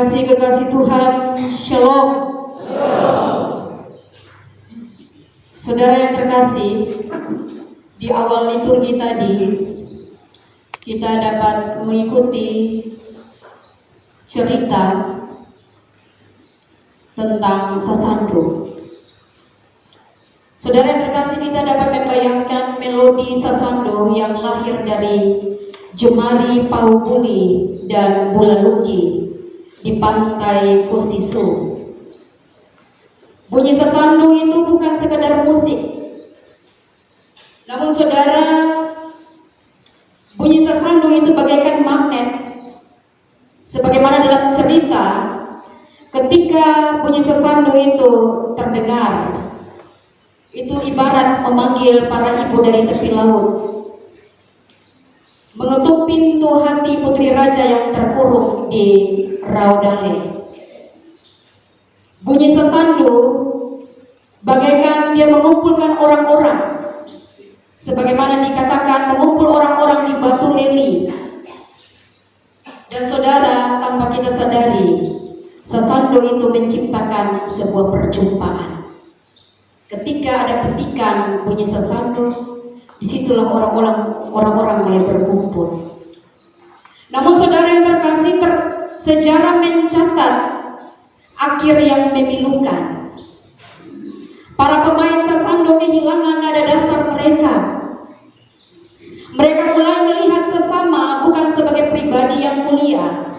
Kekasih-kekasih Tuhan, Shalom. Saudara yang terkasih, di awal liturgi tadi kita dapat mengikuti cerita tentang Sasando. Saudara yang terkasih, kita dapat membayangkan melodi Sasando yang lahir dari jemari Paubuni dan Bulaluki di pantai Kosiso. Bunyi Sasando itu bukan sekedar musik, namun saudara, bunyi Sasando itu bagaikan magnet. Sebagaimana dalam cerita, ketika bunyi Sasando itu terdengar, itu ibarat memanggil para ibu dari tepi laut, mengetuk pintu hati putri raja yang terkurung di Raudale. Bunyi Sasando bagaikan dia mengumpulkan orang-orang, sebagaimana dikatakan mengumpul orang-orang di Batu Leli. Dan saudara, tanpa kita sadari, Sasando itu menciptakan sebuah perjumpaan. Ketika ada petikan bunyi Sasando, disitulah orang-orang mulai berkumpul. Namun saudara yang terkasih, sejarah mencatat akhir yang memilukan. Para pemain Sasando kehilangan nada dasar mereka. Mereka mulai melihat sesama bukan sebagai pribadi yang mulia,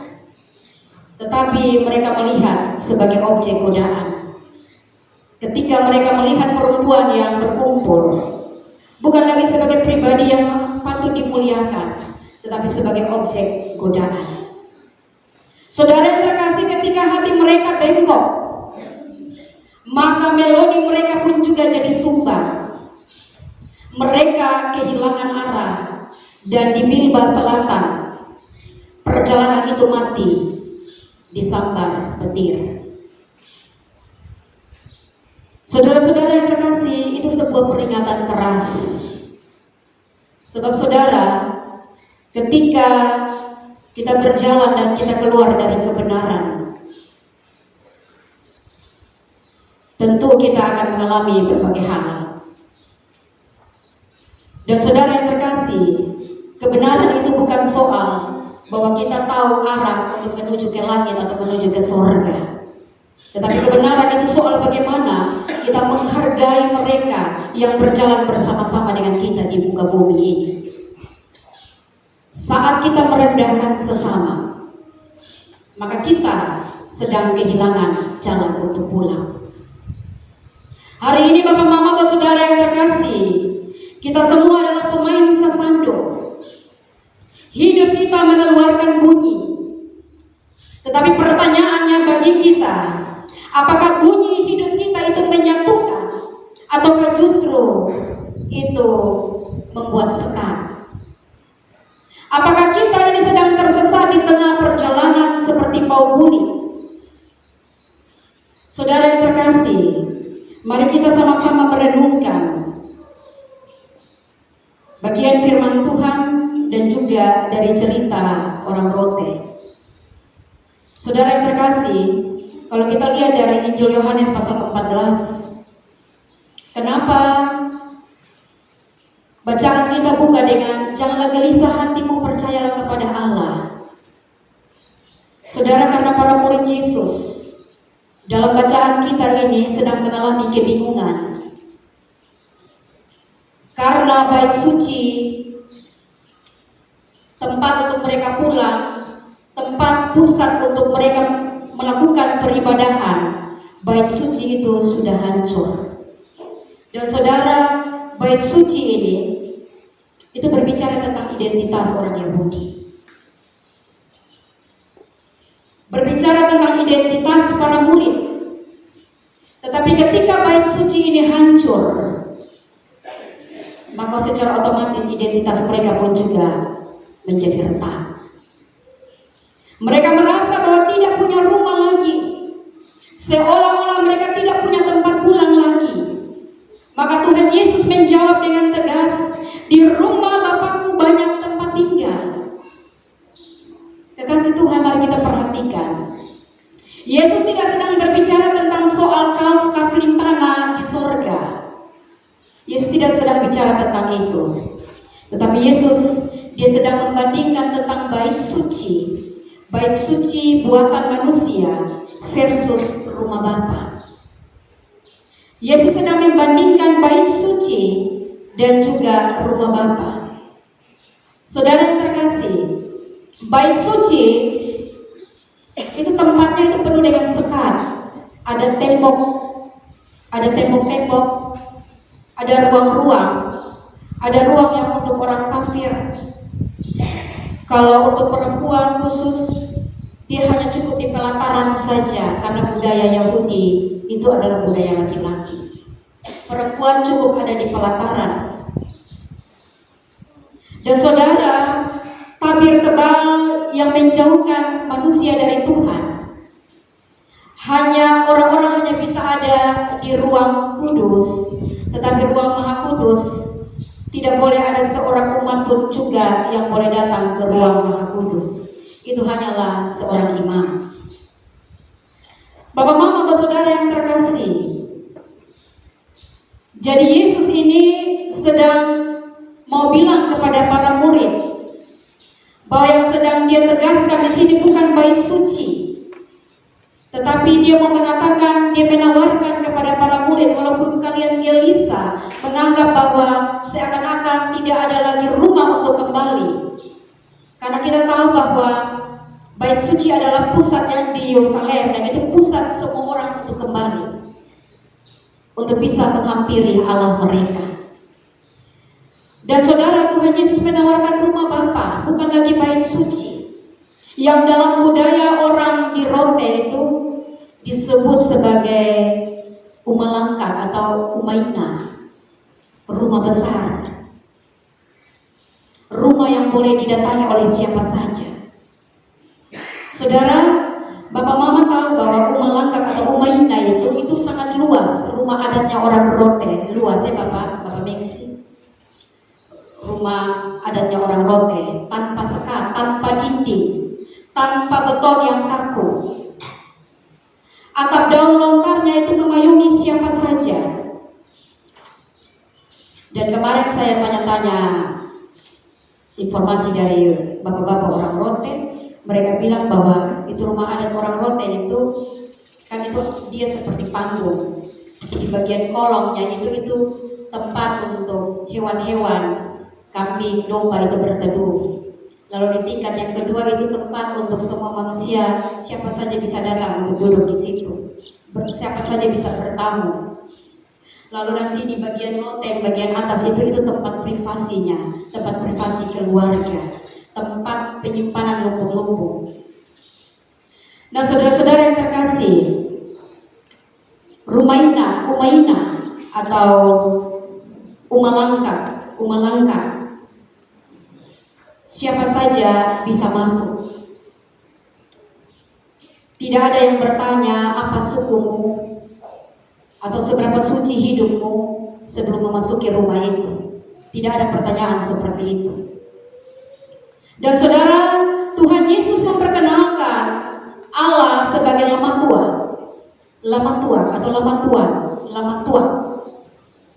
tetapi mereka melihat sebagai objek godaan. Ketika mereka melihat perempuan yang berkumpul, bukan lagi sebagai pribadi yang patut dimuliakan, tetapi sebagai objek godaan. Saudara yang terkasih, ketika hati mereka bengkok, maka melodi mereka pun juga jadi sumbang. Mereka kehilangan arah, dan di Bilba Selatan perjalanan itu mati disambar petir. Saudara-saudara yang terkasih, itu sebuah peringatan keras. Sebab saudara, ketika kita berjalan dan kita keluar dari kebenaran, tentu kita akan mengalami berbagai hal. Dan saudara yang terkasih, kebenaran itu bukan soal bahwa kita tahu arah untuk menuju ke langit atau menuju ke surga. Tetapi kebenaran itu soal bagaimana kita menghargai mereka yang berjalan bersama-sama dengan kita di muka bumi ini. Saat kita merendahkan sesama, maka kita sedang kehilangan jalan untuk pulang. Hari ini Bapak Mama, Bapak Saudara yang terkasih, kita semua adalah pemain Sasando. Hidup kita mengeluarkan bunyi. Tetapi pertanyaannya bagi kita, apakah bunyi hidup kita itu menyatukan, ataukah justru itu membuat sekat? Apakah kita ini sedang tersesat di tengah perjalanan seperti Paubuni? Saudara yang terkasih, mari kita sama-sama merenungkan bagian firman Tuhan dan juga dari cerita orang Rote. Saudara yang terkasih, kalau kita lihat dari Injil Yohanes pasal 14, kenapa bacaan kita buka dengan janganlah gelisah hatimu, percayalah kepada Allah. Saudara, karena para murid Yesus dalam bacaan kita ini sedang mengalami kebingungan. Karena bait suci, tempat untuk mereka pulang, tempat pusat untuk mereka melakukan peribadahan, bait suci itu sudah hancur. Dan saudara, bait suci ini itu berbicara tentang identitas orang Yahudi, berbicara tentang identitas para murid. Tetapi ketika bait suci ini hancur, maka secara otomatis identitas mereka pun juga menjadi retak. Mereka merasa bahwa tidak punya rumah lagi, seolah-olah mereka tidak punya tempat pulang lagi. Maka Tuhan Yesus menjawab dengan tegas, di rumah Bapakku banyak tempat tinggal. Kekasih Tuhan, mari kita perhatikan Yesus tidak sedang berbicara tentang soal kafling tanah di sorga. Yesus tidak sedang bicara tentang itu. Tetapi dia sedang membandingkan tentang bait suci. Bait suci buatan manusia versus rumah Bapa. Yesus sedang membandingkan bait suci dan juga rumah Bapa. Saudara yang terkasih, bait suci itu tempatnya itu penuh dengan sekat. Ada tembok-tembok, ada ruang-ruang, ada ruang yang untuk orang kafir. Kalau untuk perempuan khusus, dia hanya cukup di pelataran saja, karena budaya Yahudi itu adalah budaya laki-laki. Perempuan cukup ada di pelataran. Dan saudara, tabir tebal yang menjauhkan manusia dari Tuhan, orang-orang hanya bisa ada di ruang kudus, tetapi ruang maha kudus tidak boleh ada seorang umat pun juga yang boleh datang ke ruang maha kudus. Itu hanyalah seorang imam. Bapak, mama, saudara yang terkasih, jadi Yesus ini sedang mau bilang kepada para murid bahwa yang sedang dia tegaskan di sini bukan bait suci, tetapi dia mau mengatakan, dia menawarkan kepada para murid, walaupun kalian gelisah menganggap bahwa seakan-akan tidak ada lagi rumah untuk kembali, karena kita tahu bahwa bait suci adalah pusat yang di Yerusalem, dan itu pusat semua orang untuk kembali, untuk bisa menghampiri Allah mereka. Dan saudara, Tuhan Yesus menawarkan rumah Bapa, bukan lagi bait suci, yang dalam budaya orang di Rote itu disebut sebagai umalangka atau umaina, rumah besar, rumah yang boleh didatangi oleh siapa saja. Saudara, Bapak Mama tahu bahwa umalangka atau umaina itu sangat luas. Rumah adatnya orang Rote luas ya Bapak Meksi. Rumah adatnya orang Rote, tanpa sekat, tanpa dinding, tanpa beton yang kaku. Atap daun lontarnya itu memayungi siapa saja. Dan kemarin saya tanya-tanya informasi dari bapak-bapak orang Rote, mereka bilang bahwa itu rumah adat orang Rote itu kan itu dia seperti panggung. Di bagian kolongnya itu tempat untuk hewan-hewan, kambing, domba itu berteduh. Lalu di tingkat yang kedua itu tempat untuk semua manusia, siapa saja bisa datang untuk duduk di situ, siapa saja bisa bertamu. Lalu nanti di bagian loteng, bagian atas itu tempat privasinya, tempat privasi keluarga, tempat penyimpanan lumbung-lumbung. Nah, saudara-saudara yang terkasih, umaina atau umalangka, siapa saja bisa masuk. Tidak ada yang bertanya apa sukumu atau seberapa suci hidupmu sebelum memasuki rumah itu. Tidak ada pertanyaan seperti itu. Dan saudara, Tuhan Yesus memperkenalkan Allah sebagai lama tua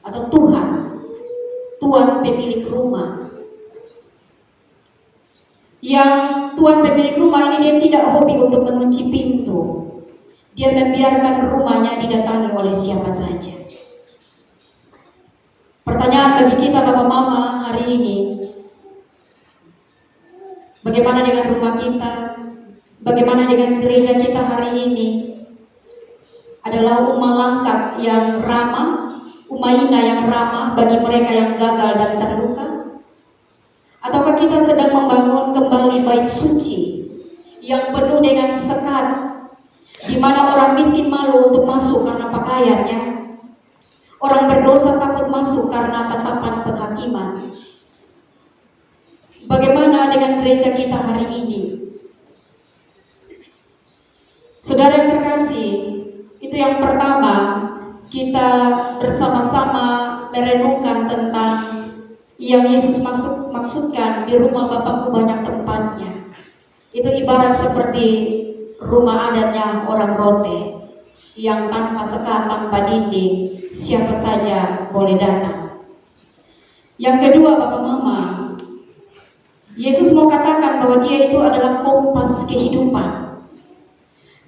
atau Tuhan pemilik rumah. Yang Tuhan pemilik rumah ini dia tidak hobi untuk mengunci pintu. Dia membiarkan rumahnya didatangi oleh siapa saja. Pertanyaan bagi kita Bapak Mama hari ini, bagaimana dengan rumah kita? Bagaimana dengan gereja kita hari ini? Adalah umalangka yang ramah, umaina yang ramah bagi mereka yang gagal dan terluka? Ataukah kita sedang membangun kembali bait suci yang penuh dengan sekat, di mana orang miskin malu untuk masuk karena pakaiannya, orang berdosa takut masuk karena tatapan penghakiman? Bagaimana dengan gereja kita hari ini? Saudara yang terkasih, itu yang pertama, kita bersama-sama merenungkan tentang yang Yesus maksudkan di rumah Bapakku banyak tempatnya. Itu ibarat seperti rumah adatnya orang Rote yang tanpa sekat, tanpa dinding, siapa saja boleh datang. Yang kedua, Bapak Mama, Yesus mau katakan bahwa dia itu adalah kompas kehidupan.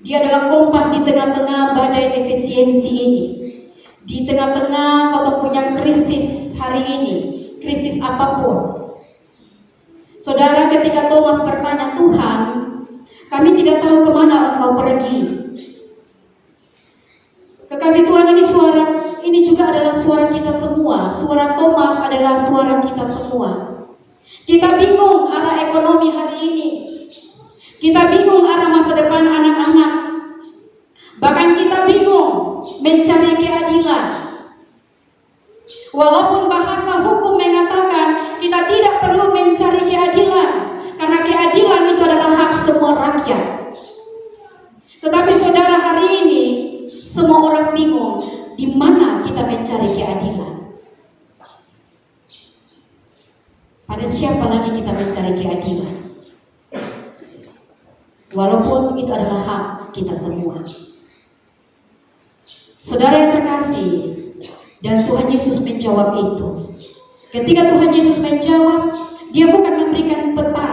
Dia adalah kompas di tengah-tengah badai efisiensi ini. Di tengah-tengah kau punya krisis hari ini, krisis apapun. Saudara, ketika Thomas bertanya, Tuhan, kami tidak tahu kemana Engkau pergi. Kekasih Tuhan, ini juga adalah suara kita semua. Suara Thomas adalah suara kita semua. Kita bingung arah ekonomi hari ini. Kita bingung arah masa depan anak-anak. Bahkan kita bingung mencari keadilan. Walaupun bahasa hukum mengatakan kita tidak perlu mencari keadilan, karena keadilan itu adalah hak semua rakyat. Tetapi saudara, hari ini semua orang bingung di mana kita mencari keadilan. Pada siapa lagi kita mencari keadilan? Walaupun itu adalah hak kita semua. Saudara yang terkasih, dan Tuhan Yesus menjawab itu. Ketika Tuhan Yesus menjawab, dia bukan memberikan peta,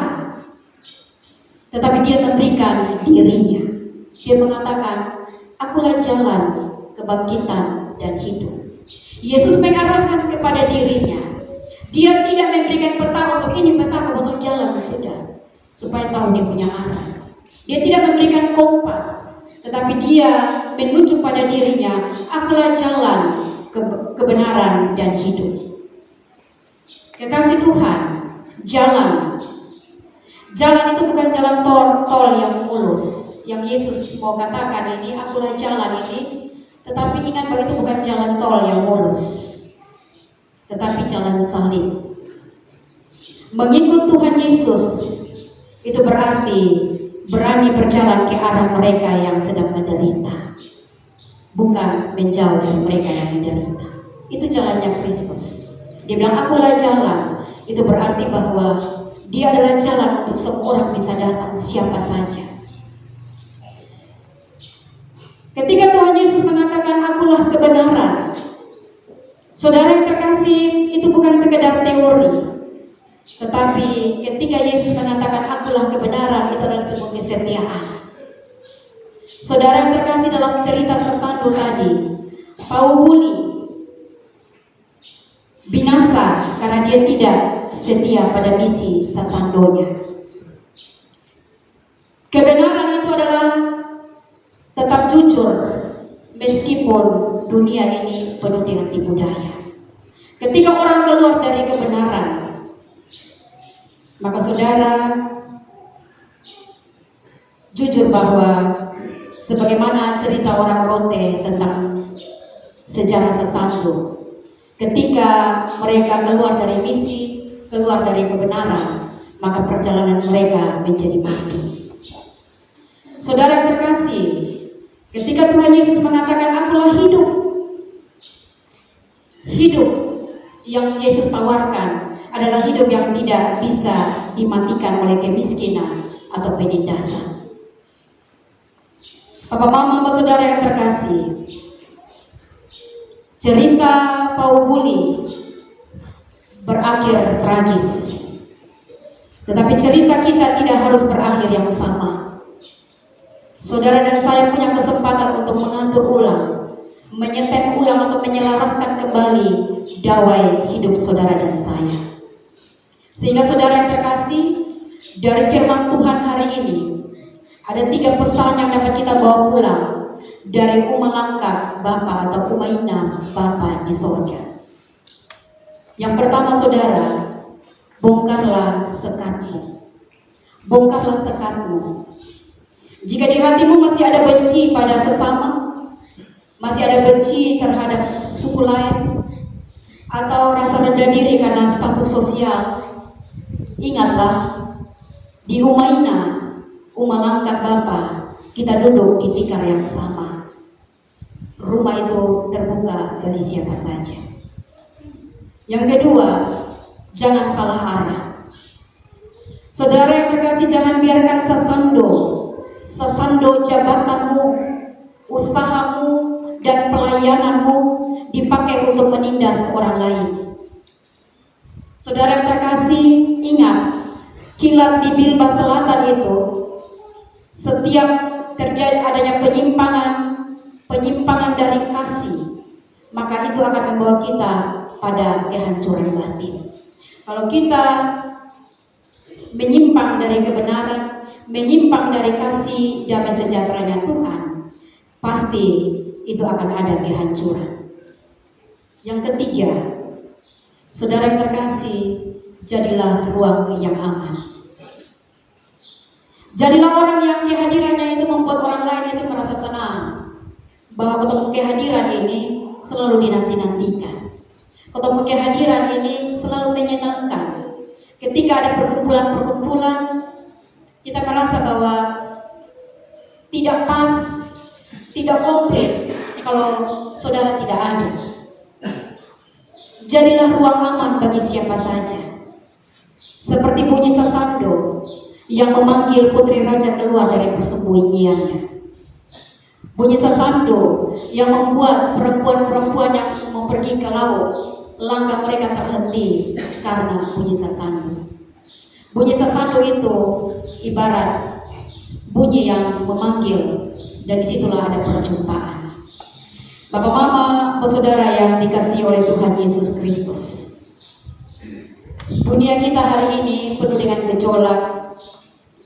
tetapi dia memberikan dirinya. Dia mengatakan, Akulah jalan, kebangkitan, dan hidup. Yesus mengarahkan kepada dirinya. Dia tidak memberikan peta untuk ini peta ke masuk jalan, sudah, supaya tahu dia punya arah. Dia tidak memberikan kompas, tetapi dia menunjuk pada dirinya. Akulah jalan, kebenaran, dan hidup. Kekasih Tuhan, jalan itu bukan jalan tol yang mulus. Yang Yesus mau katakan ini, akulah jalan ini. Tetapi ingat bahwa itu bukan jalan tol yang mulus, tetapi jalan salib. Mengikut Tuhan Yesus itu berarti berani berjalan ke arah mereka yang sedang menderita, bukan menjauh dari mereka yang menderita. Itu jalannya Kristus. Dia bilang akulah jalan. Itu berarti bahwa dia adalah jalan untuk semua orang bisa datang, siapa saja. Ketika Tuhan Yesus mengatakan akulah kebenaran, saudara yang terkasih, itu bukan sekedar teori. Tetapi ketika Yesus mengatakan akulah kebenaran, itu adalah sebuah kesetiaan. Saudara yang terkasih, dalam cerita Sasando tadi, Paubuli binasa karena dia tidak setia pada misi Sasandonya. Kebenaran itu adalah tetap jujur meskipun dunia ini penuh dengan tipu daya. Ketika orang keluar dari kebenaran, maka saudara jujur bahwa sebagaimana cerita orang Rote tentang sejarah Sasando, ketika mereka keluar dari misi, keluar dari kebenaran, maka perjalanan mereka menjadi mati. Saudara yang terkasih, ketika Tuhan Yesus mengatakan akulah hidup, hidup yang Yesus tawarkan adalah hidup yang tidak bisa dimatikan oleh kemiskinan atau penindasan. Bapak Mama, saudara yang terkasih, cerita Paubuli berakhir tragis, tetapi cerita kita tidak harus berakhir yang sama. Saudara dan saya punya kesempatan untuk mengatur ulang, menyetem ulang atau menyelaraskan kembali dawai hidup saudara dan saya. Sehingga saudara yang terkasih, dari firman Tuhan hari ini ada 3 pesan yang dapat kita bawa pulang dari Umalangkap Bapa atau Umaina Bapa di sorga. Yang pertama saudara, bongkarlah sekatmu. Bongkarlah sekatmu. Jika di hatimu masih ada benci pada sesama, masih ada benci terhadap suku lain, atau rasa rendah diri karena status sosial, ingatlah, di Umaina, Umalangkap Bapa, kita duduk di tikar yang sama. Rumah itu terbuka bagi siapa saja. Yang kedua, jangan salah arah. Saudara yang terkasih, jangan biarkan Sasando sesando jabatanmu, usahamu, dan pelayananmu dipakai untuk menindas orang lain. Saudara yang terkasih, ingat, kilat di Bilbah Selatan itu, setiap terjadi adanya penyimpangan dari kasih, maka itu akan membawa kita pada kehancuran batin. Kalau kita menyimpang dari kebenaran, menyimpang dari kasih damai sejahteranya Tuhan, pasti itu akan ada kehancuran. Yang ketiga, saudara yang terkasih, jadilah ruang yang aman. Jadilah orang yang kehadirannya itu membuat orang lain itu merasa tenang, bahwa ketemu kehadiran ini selalu dinanti-nantikan. Ketemu kehadiran ini selalu menyenangkan. Ketika ada perkumpulan-perkumpulan, kita merasa bahwa tidak pas, tidak komplit kalau saudara tidak ada. Jadilah ruang aman bagi siapa saja. Seperti bunyi sasando yang memanggil putri raja keluar dari persembunyiannya. Bunyi sasando yang membuat perempuan-perempuan yang mau pergi ke laut, langkah mereka terhenti karena bunyi sasando. Bunyi sasando itu ibarat bunyi yang memanggil, dan disitulah ada perjumpaan. Bapak, Mama, saudara yang dikasihi oleh Tuhan Yesus Kristus, dunia kita hari ini penuh dengan gejolak,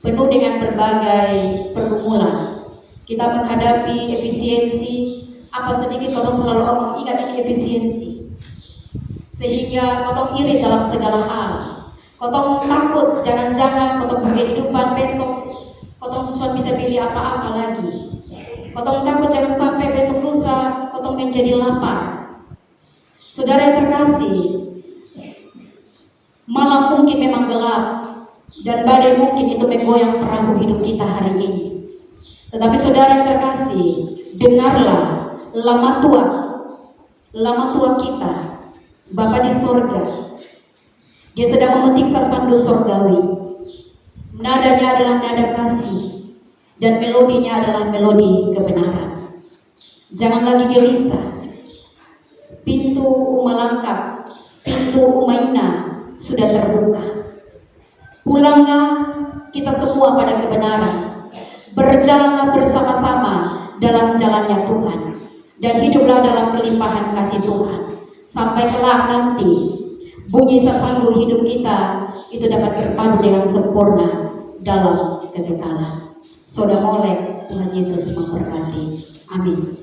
penuh dengan berbagai pergumulan. Kita menghadapi efisiensi, apa sedikit orang selalu ngomong, ingat ini efisiensi. Sehingga kotong iri dalam segala hal. Kotong takut, jangan-jangan kotong kehidupan besok, kotong susah bisa pilih apa-apa lagi. Kotong takut jangan sampai besok lusa kotong menjadi lapar. Saudara yang terkasih, malam mungkin memang gelap dan badai mungkin itu menggoyang perahu hidup kita hari ini. Tetapi saudara yang terkasih, dengarlah lama tua kita, Bapa di sorga. Dia sedang memetik sasando sorgawi. Nadanya adalah nada kasih dan melodinya adalah melodi kebenaran. Jangan lagi gelisah. Pintu Umalangkap, pintu Umaina sudah terbuka. Pulanglah kita semua pada kebenaran. Berjalanlah bersama-sama dalam jalannya Tuhan, dan hiduplah dalam kelimpahan kasih Tuhan. Sampai kelak nanti bunyi sasando hidup kita itu dapat berpadu dengan sempurna dalam kekekalan. Saudara molek, Tuhan Yesus memberkati. Amin.